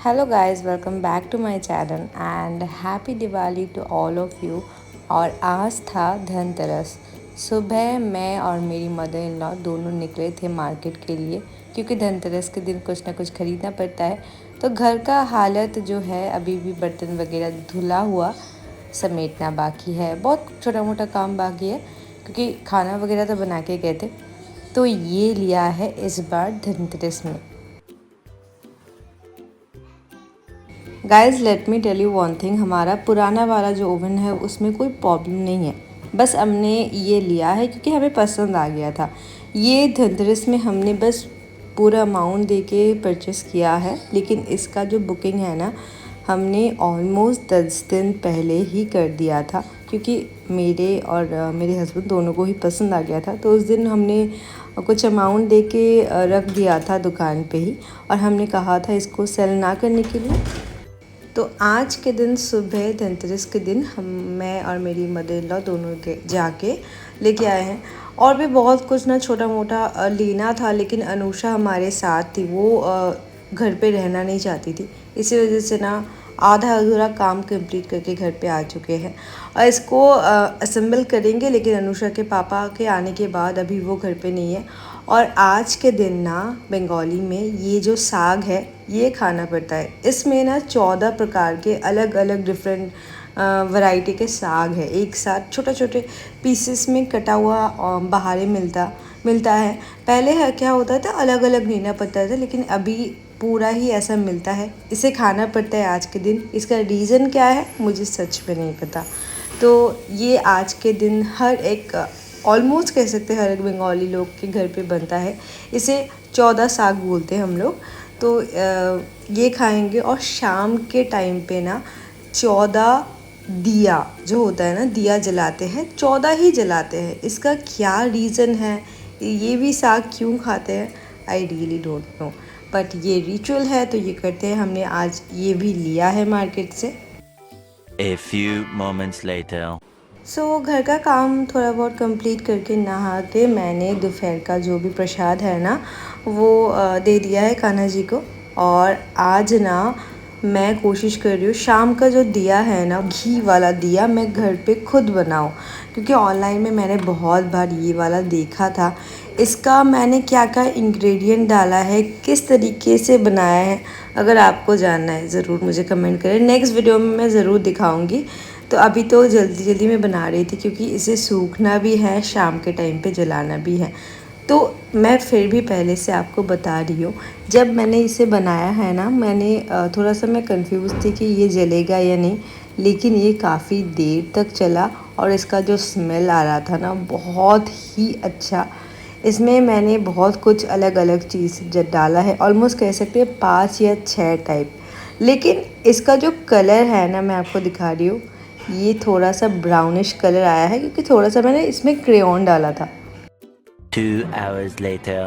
Hello guys, welcome back to my channel and happy Diwali to all of you। और आज था धनतेरस। सुबह मैं और मेरी मदर इन लॉ दोनों निकले थे मार्केट के लिए, क्योंकि धनतेरस के दिन कुछ ना कुछ ख़रीदना पड़ता है। तो घर का हालत जो है अभी भी बर्तन वगैरह धुला हुआ समेटना बाकी है, बहुत छोटा मोटा काम बाकी है, क्योंकि खाना वगैरह तो बना के गए थे। तो ये लिया है इस बार धनतेरस में। Guys let me tell you one thing, हमारा पुराना वाला जो ओवन है उसमें कोई प्रॉब्लम नहीं है, बस हमने ये लिया है क्योंकि हमें पसंद आ गया था। ये धनतेरस में हमने बस पूरा अमाउंट दे के परचेस किया है, लेकिन इसका जो बुकिंग है ना, हमने ऑलमोस्ट 10 दिन पहले ही कर दिया था, क्योंकि मेरे और मेरे हस्बैंड दोनों को ही पसंद आ गया था। तो उस दिन हमने कुछ अमाउंट दे के रख दिया था दुकान पे ही, और हमने कहा था इसको सेल ना करने के लिए। तो आज के दिन सुबह धनतेरस के दिन मैं और मेरी मदर इन लॉ दोनों के जाके लेके आए हैं। और भी बहुत कुछ ना छोटा मोटा लेना था, लेकिन अनुषा हमारे साथ थी, वो घर पे रहना नहीं चाहती थी, इसी वजह से ना आधा अधूरा काम कंप्लीट करके घर पे आ चुके हैं। और इसको असेंबल करेंगे, लेकिन अनुषा के पापा के आने के बाद अभी वो घर पे नहीं है। और आज के दिन ना बंगाली में ये जो साग है ये खाना पड़ता है। इसमें ना 14 प्रकार के अलग अलग डिफरेंट वैरायटी के साग है, एक साथ छोटे छोटे पीसेस में कटा हुआ बाहर मिलता है। पहले क्या होता था, अलग अलग लेना पड़ता था, लेकिन अभी पूरा ही ऐसा मिलता है। इसे खाना पड़ता है आज के दिन। इसका रीज़न क्या है मुझे सच में नहीं पता। तो ये आज के दिन हर एक ऑलमोस्ट कह सकते हैं हर एक बंगाली लोग के घर पे बनता है। इसे 14 साग बोलते हैं हम लोग। तो ये खाएंगे, और शाम के टाइम पे ना 14 दिया जो होता है ना, दिया जलाते हैं, 14 ही जलाते हैं। इसका क्या रीज़न है, ये भी साग क्यों खाते हैं, I really don't know, but ये रिचुअल है तो ये करते हैं। हमने आज ये भी लिया है मार्केट से। A few moments later. घर का काम थोड़ा बहुत कंप्लीट करके नहा के मैंने दोपहर का जो भी प्रसाद है ना वो दे दिया है कान्हा जी को। और आज ना मैं कोशिश कर रही हूँ शाम का जो दिया है ना, घी वाला दिया, मैं घर पे खुद बनाऊँ, क्योंकि ऑनलाइन में मैंने बहुत बार ये वाला देखा था। इसका मैंने क्या क्या इंग्रेडिएंट डाला है, किस तरीके से बनाया है, अगर आपको जानना है ज़रूर मुझे कमेंट करें। नेक्स्ट वीडियो में मैं ज़रूर दिखाऊंगी। तो अभी तो जल्दी जल्दी में बना रही थी, क्योंकि इसे सूखना भी है, शाम के टाइम पे जलाना भी है। तो मैं फिर भी पहले से आपको बता रही हूँ, जब मैंने इसे बनाया है ना, मैंने थोड़ा सा मैं कंफ्यूज थी कि ये जलेगा या नहीं, लेकिन ये काफ़ी देर तक चला। और इसका जो स्मेल आ रहा था ना बहुत ही अच्छा। इसमें मैंने बहुत कुछ अलग अलग चीज़ डाला है, ऑलमोस्ट कह सकते हैं 5 या 6 टाइप। लेकिन इसका जो कलर है ना, मैं आपको दिखा रही हूँ, ये थोड़ा सा ब्राउनिश कलर आया है, क्योंकि थोड़ा सा मैंने इसमें क्रेयॉन डाला था। 2 hours later.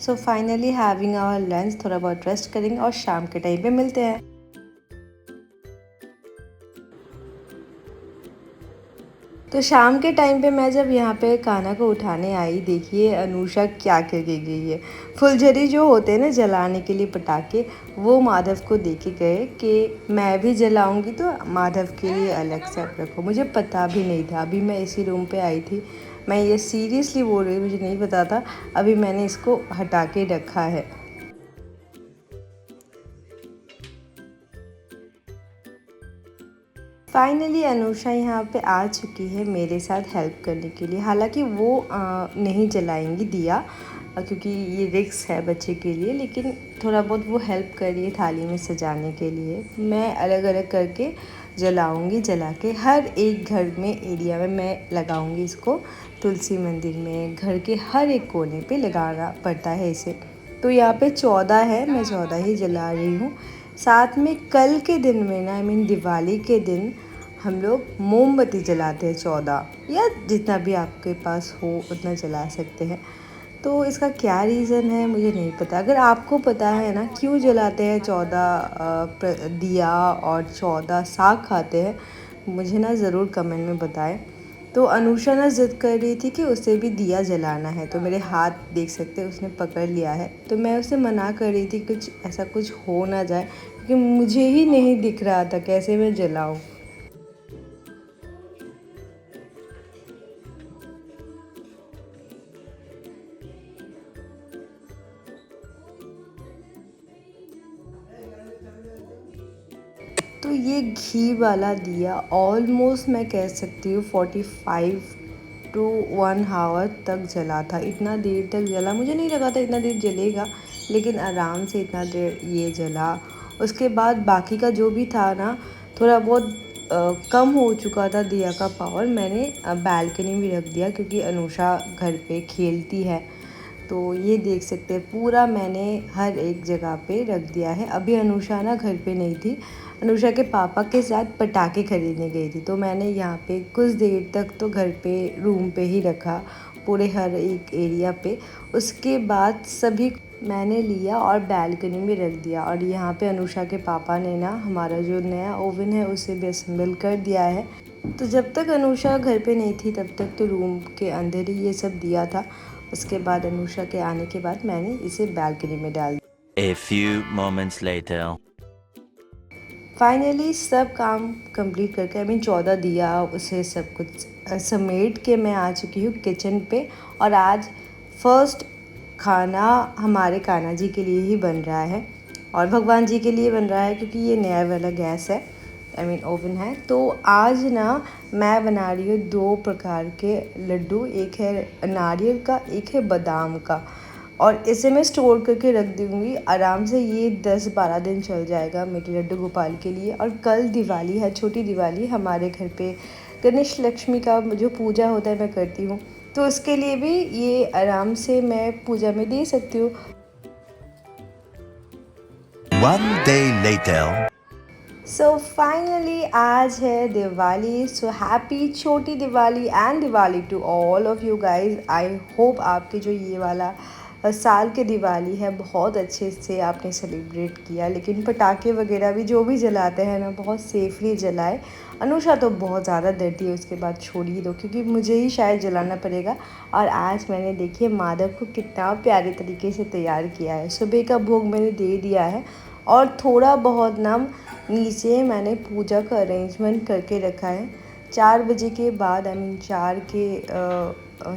So finally having our lunch, थोड़ा बहुत रेस्ट करेंगे और शाम के टाइम पे मिलते हैं। तो शाम के टाइम पे मैं जब यहाँ पे कान्हा को उठाने आई, देखिए अनुषा क्या करके गई है। फुलझड़ी जो होते हैं ना जलाने के लिए पटाखे, वो माधव को दे के गए कि मैं भी जलाऊंगी, तो माधव के लिए अलग से आप रखो। मुझे पता भी नहीं था, अभी मैं इसी रूम पे आई थी, मैं ये सीरियसली बोल रही हूँ, मुझे नहीं पता था, अभी मैंने इसको हटा के रखा है। फाइनली अनुषा यहाँ पे आ चुकी है मेरे साथ हेल्प करने के लिए। हालांकि वो नहीं जलाएंगी दिया, क्योंकि ये रिस्क है बच्चे के लिए, लेकिन थोड़ा बहुत वो हेल्प कर रही है थाली में सजाने के लिए। मैं अलग अलग करके जलाऊंगी, जला के हर एक घर में एरिया में मैं लगाऊंगी इसको। तुलसी मंदिर में, घर के हर एक कोने पे लगाना पड़ता है इसे। तो यहाँ पे 14 है, मैं 14 ही जला रही हूँ। साथ में कल के दिन में ना, आई मीन दिवाली के दिन, हम लोग मोमबत्ती जलाते हैं 14, या जितना भी आपके पास हो उतना जला सकते हैं। तो इसका क्या रीज़न है मुझे नहीं पता। अगर आपको पता है ना क्यों जलाते हैं 14 दिया और 14 साग खाते हैं, मुझे ना ज़रूर कमेंट में बताएं। तो अनुषा ना ज़िद कर रही थी कि उसे भी दिया जलाना है, तो मेरे हाथ देख सकते हैं उसने पकड़ लिया है। तो मैं उसे मना कर रही थी कुछ ऐसा कुछ हो ना जाए, क्योंकि मुझे ही नहीं दिख रहा था कैसे मैं जलाऊँ। तो ये घी वाला दिया ऑलमोस्ट मैं कह सकती हूँ 45 टू 1 आवर तक जला था। इतना देर तक जला, मुझे नहीं लगा था इतना देर जलेगा, लेकिन आराम से इतना देर ये जला। उसके बाद बाकी का जो भी था ना, थोड़ा बहुत कम हो चुका था दिया का पावर, मैंने बालकनी में रख दिया क्योंकि अनुषा घर पे खेलती है। तो ये देख सकते हैं पूरा मैंने हर एक जगह पे रख दिया है। अभी अनुषा ना घर पे नहीं थी, अनुषा के पापा के साथ पटाखे खरीदने गई थी, तो मैंने यहाँ पे कुछ देर तक तो घर पे रूम पे ही रखा, पूरे हर एक एरिया पे। उसके बाद सभी मैंने लिया और बालकनी में रख दिया। और यहाँ पे अनुषा के पापा ने ना हमारा जो नया ओवन है उसे भी असेंबल कर दिया है। तो जब तक अनुषा घर पे नहीं थी तब तक तो रूम के अंदर ही ये सब दिया था। उसके बाद अनुषा के आने के बाद मैंने इसे बालकनी में डाल दिया। A few moments later. Finally सब काम कंप्लीट करके, आई मीन 14 दिया उसे सब कुछ समेट के मैं आ चुकी हूँ किचन पे। और आज फर्स्ट खाना हमारे कान्हा जी के लिए ही बन रहा है और भगवान जी के लिए बन रहा है, क्योंकि ये नया वाला गैस है, आई मीन ओवन है। तो आज ना मैं बना रही हूँ 2 प्रकार के लड्डू, एक है नारियल का, एक है बादाम का। और इसे मैं स्टोर करके रख दूँगी आराम से, ये 10-12 दिन चल जाएगा मेरे लड्डू गोपाल के लिए। और कल दिवाली है, छोटी दिवाली, हमारे घर पे गणेश लक्ष्मी का जो पूजा होता है मैं करती हूँ, तो उसके लिए भी ये आराम से मैं पूजा में दे सकती हूँ। One day later. So finally आज है Diwali. So happy Choti Diwali and Diwali to all of you guys. I hope आपके जो ये वाला साल के दिवाली है बहुत अच्छे से आपने सेलिब्रेट किया, लेकिन पटाखे वगैरह भी जो भी जलाते हैं ना बहुत सेफली जलाए। अनुषा तो बहुत ज़्यादा डरती है, उसके बाद छोड़ ही दो क्योंकि मुझे ही शायद जलाना पड़ेगा। और आज मैंने देखिए माधव को कितना प्यारे तरीके से तैयार किया है। सुबह का भोग मैंने दे दिया है और थोड़ा बहुत ना नीचे मैंने पूजा का अरेंजमेंट करके रखा है। 4 बजे के बाद, आई मीन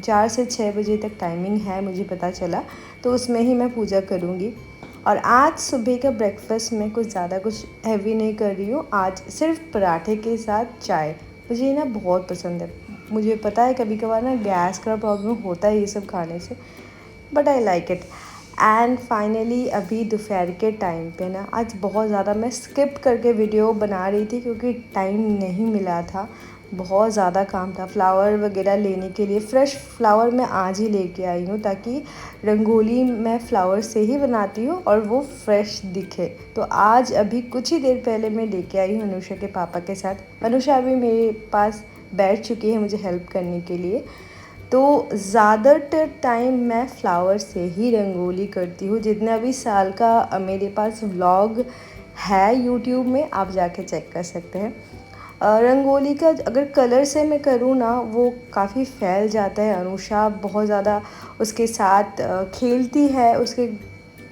4 से 6 बजे तक टाइमिंग है मुझे पता चला, तो उसमें ही मैं पूजा करूँगी। और आज सुबह का ब्रेकफास्ट में कुछ ज़्यादा कुछ हैवी नहीं कर रही हूँ, आज सिर्फ पराठे के साथ चाय। मुझे ना बहुत पसंद है, मुझे पता है कभी कभार ना गैस का प्रॉब्लम होता है ये सब खाने से, but I like it. And finally अभी दोपहर के टाइम पे ना आज बहुत ज़्यादा मैं स्किप करके वीडियो बना रही थी क्योंकि टाइम नहीं मिला था, बहुत ज़्यादा काम था। फ्लावर वगैरह लेने के लिए, फ्रेश फ्लावर मैं आज ही लेके आई हूँ ताकि रंगोली मैं फ्लावर से ही बनाती हूँ और वो फ्रेश दिखे। तो आज अभी कुछ ही देर पहले मैं लेके आई हूँ अनुषा के पापा के साथ। अनुषा अभी मेरे पास बैठ चुकी है मुझे हेल्प करने के लिए। तो ज़्यादातर टाइम मैं फ्लावर से ही रंगोली करती हूँ। जितना भी साल का मेरे पास व्लॉग है यूट्यूब में, आप जाके चेक कर सकते हैं। रंगोली का अगर कलर से मैं करूँ ना वो काफ़ी फैल जाता है। अनुषा बहुत ज़्यादा उसके साथ खेलती है, उसके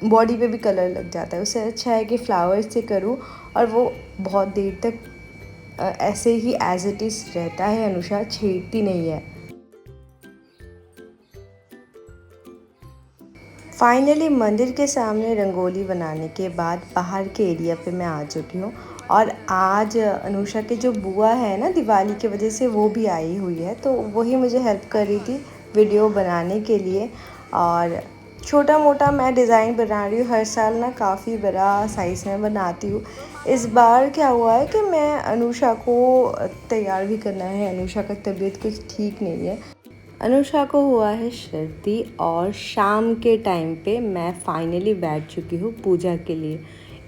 बॉडी पे भी कलर लग जाता है। उससे अच्छा है कि फ्लावर से करूँ और वो बहुत देर तक ऐसे ही एज इट इज़ रहता है। अनुषा छेड़ती नहीं है। फाइनली मंदिर के सामने रंगोली बनाने के बाद बाहर के एरिया पे मैं आ चुकी हूँ। और आज अनुषा के जो बुआ है ना, दिवाली की वजह से वो भी आई हुई है, तो वही मुझे हेल्प कर रही थी वीडियो बनाने के लिए। और छोटा मोटा मैं डिज़ाइन बना रही हूँ, हर साल ना काफ़ी बड़ा साइज़ में बनाती हूँ। इस बार क्या हुआ है कि मैं अनुषा को तैयार भी करना है, अनुषा का तबीयत कुछ ठीक नहीं है। अनुषा को हुआ है सर्दी और शाम के टाइम पे मैं फाइनली बैठ चुकी हूँ पूजा के लिए।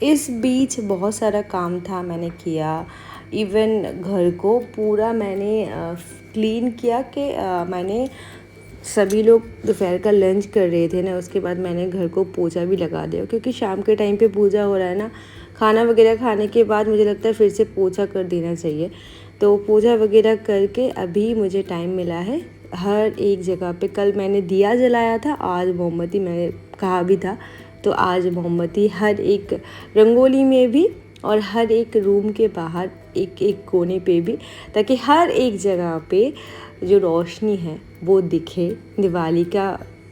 इस बीच बहुत सारा काम था मैंने किया, इवन घर को पूरा मैंने क्लीन किया कि मैंने सभी लोग दोपहर का लंच कर रहे थे ना, उसके बाद मैंने घर को पोछा भी लगा दिया क्योंकि शाम के टाइम पे पूजा हो रहा है ना, खाना वगैरह खाने के बाद मुझे लगता है फिर से पोछा कर देना चाहिए। तो पूजा वगैरह करके अभी मुझे टाइम मिला है हर एक जगह पे। कल मैंने दिया जलाया था, आज मोमबत्ती मैंने कहा भी था, तो आज मोमबत्ती हर एक रंगोली में भी और हर एक रूम के बाहर एक एक कोने पे भी, ताकि हर एक जगह पे जो रोशनी है वो दिखे। दिवाली का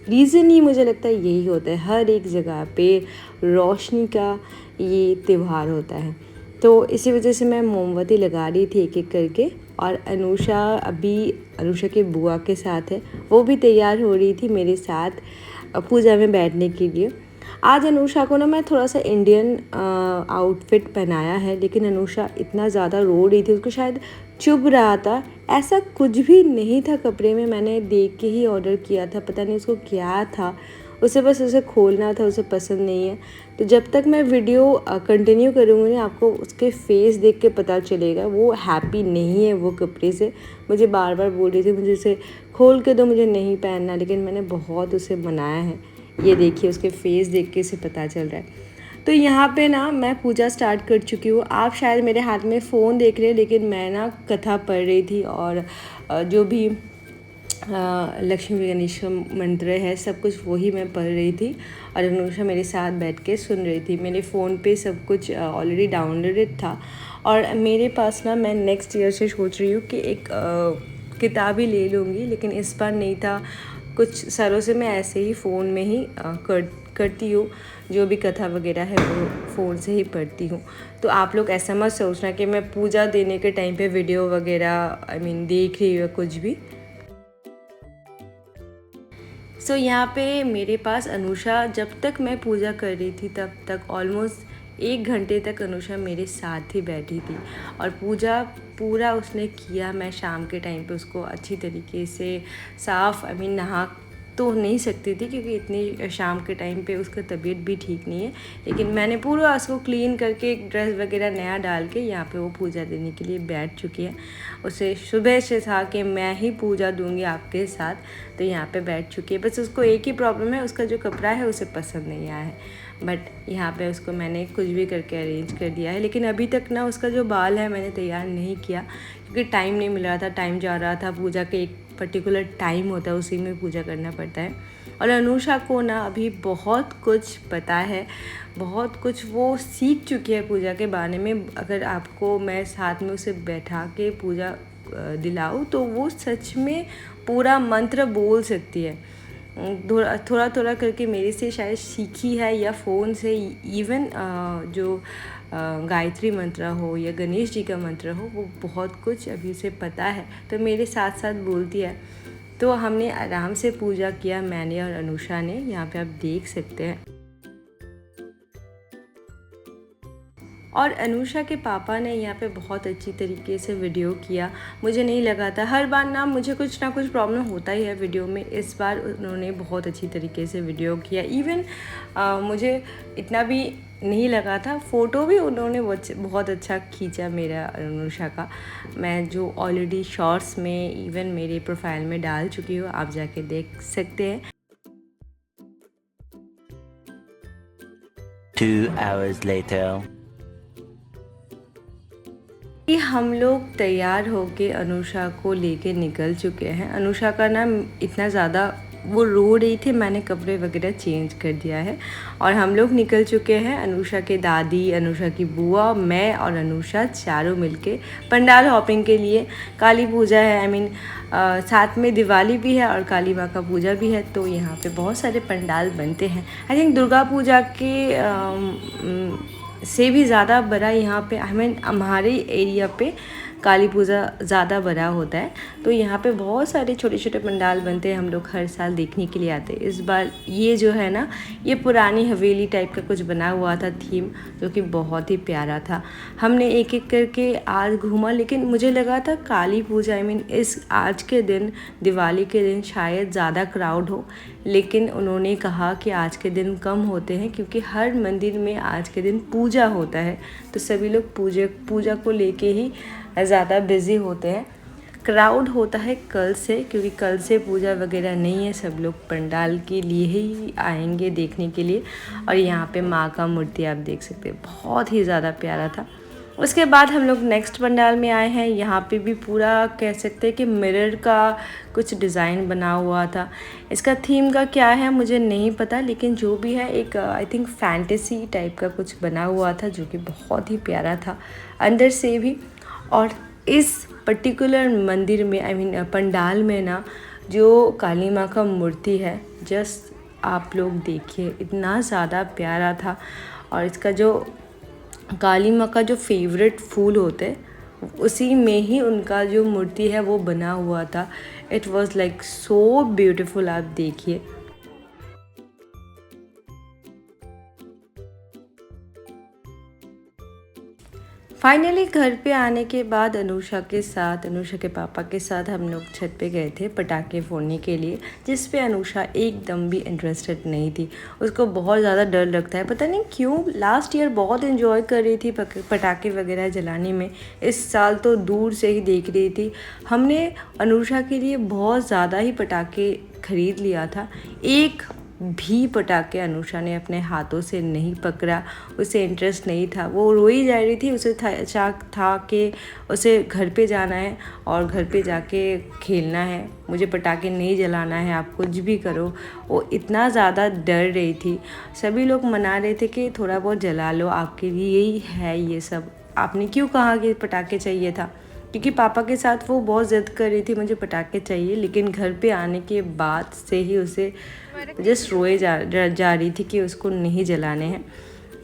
रीज़न ही मुझे लगता है यही होता है, हर एक जगह पे रोशनी का ये त्यौहार होता है। तो इसी वजह से मैं मोमबत्ती लगा रही थी एक एक करके। और अनुषा के बुआ के साथ है, वो भी तैयार हो रही थी मेरे साथ पूजा में बैठने के लिए। आज अनुषा को ना मैं थोड़ा सा इंडियन आउटफिट पहनाया है, लेकिन अनुषा इतना ज़्यादा रो रही थी, उसको शायद चुभ रहा था। ऐसा कुछ भी नहीं था कपड़े में, मैंने देख के ही ऑर्डर किया था, पता नहीं उसको क्या था, उसे खोलना था, उसे पसंद नहीं है। तो जब तक मैं वीडियो कंटिन्यू करूँगी ना, आपको उसके फेस देख के पता चलेगा वो हैप्पी नहीं है वो कपड़े से। मुझे बार बार बोल रही थी मुझे इसे खोल के दो, मुझे नहीं पहनना, लेकिन मैंने बहुत उसे मनाया है। ये देखिए उसके फेस देख के इसे पता चल रहा है। तो यहाँ पे ना मैं पूजा स्टार्ट कर चुकी हूँ। आप शायद मेरे हाथ में फ़ोन देख रहे हैं, लेकिन मैं ना कथा पढ़ रही थी और जो भी लक्ष्मी गणेश मंत्र है सब कुछ वही मैं पढ़ रही थी और अनुषा मेरे साथ बैठ के सुन रही थी। मेरे फ़ोन पे सब कुछ ऑलरेडी डाउनलोडेड था और मेरे पास ना मैं नेक्स्ट ईयर से सोच रही हूँ कि एक किताब ही ले लूँगी, लेकिन इस बार नहीं था। कुछ सालों से मैं ऐसे ही फ़ोन में ही करती हूँ, जो भी कथा वगैरह है वो फ़ोन से ही पढ़ती हूँ। तो आप लोग ऐसा मत सोचना कि मैं पूजा देने के टाइम पे वीडियो वगैरह देख रही हूँ कुछ भी। सो यहाँ पे मेरे पास अनुषा, जब तक मैं पूजा कर रही थी तब तक ऑलमोस्ट 1 घंटे तक अनुषा मेरे साथ ही बैठी थी और पूजा पूरा उसने किया। मैं शाम के टाइम पे उसको अच्छी तरीके से साफ़ नहा तो नहीं सकती थी, क्योंकि इतनी शाम के टाइम पे उसका तबीयत भी ठीक नहीं है, लेकिन मैंने पूरा उसको क्लीन करके ड्रेस वगैरह नया डाल के यहाँ पे वो पूजा देने के लिए बैठ चुकी है। उसे सुबह से था कि मैं ही पूजा दूंगी आपके साथ, तो यहाँ पे बैठ चुकी है। बस उसको एक ही प्रॉब्लम है, उसका जो कपड़ा है उसे पसंद नहीं आया है, बट यहाँ पे उसको मैंने कुछ भी करके अरेंज कर दिया है। लेकिन अभी तक ना उसका जो बाल है मैंने तैयार नहीं किया, क्योंकि टाइम नहीं मिल रहा था, टाइम जा रहा था। पूजा के एक पर्टिकुलर टाइम होता है, उसी में पूजा करना पड़ता है। और अनुषा को ना अभी बहुत कुछ पता है, बहुत कुछ वो सीख चुकी है पूजा के बारे में। अगर आपको मैं साथ में उसे बैठा के पूजा दिलाऊं तो वो सच में पूरा मंत्र बोल सकती है। थोड़ा थोड़ा करके मेरे से शायद सीखी है, या फ़ोन से। इवन जो गायत्री मंत्र हो या गणेश जी का मंत्र हो, वो बहुत कुछ अभी उसे पता है, तो मेरे साथ साथ बोलती है। तो हमने आराम से पूजा किया, मैंने और अनुषा ने। यहाँ पे आप देख सकते हैं। और अनुषा के पापा ने यहाँ पे बहुत अच्छी तरीके से वीडियो किया। मुझे नहीं लगा था, हर बार ना मुझे कुछ ना कुछ प्रॉब्लम होता ही है वीडियो में, इस बार उन्होंने बहुत अच्छी तरीके से वीडियो किया। इवन मुझे इतना भी नहीं लगा था। फ़ोटो भी उन्होंने बहुत अच्छा खींचा मेरा अनुषा का, मैं जो ऑलरेडी शॉर्ट्स में इवन मेरे प्रोफाइल में डाल चुकी हूँ, आप जाके देख सकते हैं। 2 hours later. कि हम लोग तैयार होके अनुषा को लेके निकल चुके हैं। अनुषा का ना इतना ज़्यादा वो रो रही थी, मैंने कपड़े वगैरह चेंज कर दिया है और हम लोग निकल चुके हैं। अनुषा के दादी, अनुषा की बुआ, मैं और अनुषा चारों मिलके पंडाल हॉपिंग के लिए। काली पूजा है, साथ में दिवाली भी है और काली माँ का पूजा भी है, तो यहाँ पे बहुत सारे पंडाल बनते हैं। आई थिंक दुर्गा पूजा के से भी ज़्यादा बड़ा यहाँ पे हमारे एरिया पे काली पूजा ज़्यादा बड़ा होता है, तो यहाँ पे बहुत सारे छोटे छोटे पंडाल बनते हैं। हम लोग हर साल देखने के लिए आते हैं। इस बार ये जो है ना, ये पुरानी हवेली टाइप का कुछ बना हुआ था थीम, जो कि बहुत ही प्यारा था। हमने एक एक करके आज घूमा, लेकिन मुझे लगा था काली पूजा इस आज के दिन, दिवाली के दिन शायद ज़्यादा क्राउड हो, लेकिन उन्होंने कहा कि आज के दिन कम होते हैं, क्योंकि हर मंदिर में आज के दिन पूजा होता है, तो सभी लोग पूजा को लेके ही ज़्यादा बिज़ी होते हैं। क्राउड होता है कल से, क्योंकि कल से पूजा वगैरह नहीं है, सब लोग पंडाल के लिए ही आएंगे देखने के लिए। और यहाँ पे माँ का मूर्ति आप देख सकते हैं, बहुत ही ज़्यादा प्यारा था। उसके बाद हम लोग नेक्स्ट पंडाल में आए हैं। यहाँ पे भी पूरा कह सकते हैं कि मिरर का कुछ डिज़ाइन बना हुआ था। इसका थीम का क्या है मुझे नहीं पता, लेकिन जो भी है एक आई थिंक फैंटेसी टाइप का कुछ बना हुआ था जो कि बहुत ही प्यारा था अंदर से भी। और इस पर्टिकुलर मंदिर में आई मीन पंडाल में ना जो काली माँ का मूर्ति है, जस्ट आप लोग देखिए, इतना ज़्यादा प्यारा था। और इसका जो काली माँ का जो फेवरेट फूल होते उसी में ही उनका जो मूर्ति है वो बना हुआ था। It was like so beautiful, आप देखिए। फाइनली घर पे आने के बाद अनुषा के पापा के साथ हम लोग छत पे गए थे पटाखे फोड़ने के लिए, जिस पे अनुषा एकदम भी इंटरेस्टेड नहीं थी। उसको बहुत ज़्यादा डर लगता है, पता नहीं क्यों। लास्ट ईयर बहुत इन्जॉय कर रही थी पटाखे वगैरह जलाने में, इस साल तो दूर से ही देख रही थी। हमने अनुषा के लिए बहुत ज़्यादा ही पटाखे खरीद लिया था। एक भी पटाखे अनुषा ने अपने हाथों से नहीं पकड़ा, उसे इंटरेस्ट नहीं था। वो रोई जा रही थी, उसे था कि उसे घर पे जाना है और घर पे जाके खेलना है, मुझे पटाखे नहीं जलाना है, आप कुछ भी करो। वो इतना ज़्यादा डर रही थी। सभी लोग मना रहे थे कि थोड़ा बहुत जला लो, आपके लिए ही है ये सब, आपने क्यों कहा कि पटाखे चाहिए था। क्योंकि पापा के साथ वो बहुत ज़िद कर रही थी मुझे पटाखे चाहिए, लेकिन घर पे आने के बाद से ही उसे जस्ट रोए जा रही थी कि उसको नहीं जलाने हैं।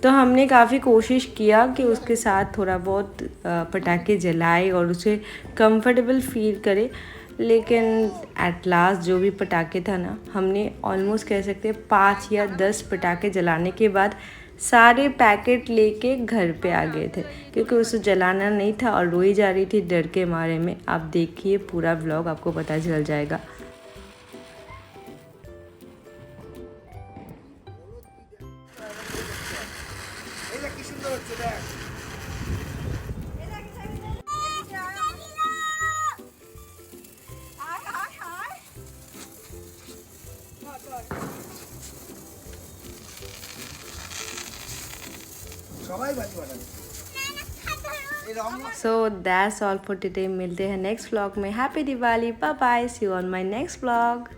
तो हमने काफ़ी कोशिश किया कि उसके साथ थोड़ा बहुत पटाखे जलाए और उसे कंफर्टेबल फील करे, लेकिन एट लास्ट जो भी पटाखे था ना, हमने ऑलमोस्ट कह सकते हैं 5 या 10 पटाखे जलाने के बाद सारे पैकेट लेके घर पे आ गए थे, क्योंकि उसे जलाना नहीं था और रोई जा रही थी डर के मारे में। आप देखिए पूरा व्लॉग, आपको पता चल जाएगा। So that's all for today। मिलते हैं नेक्स्ट व्लॉग में। Happy Diwali, bye bye, see you on my next vlog.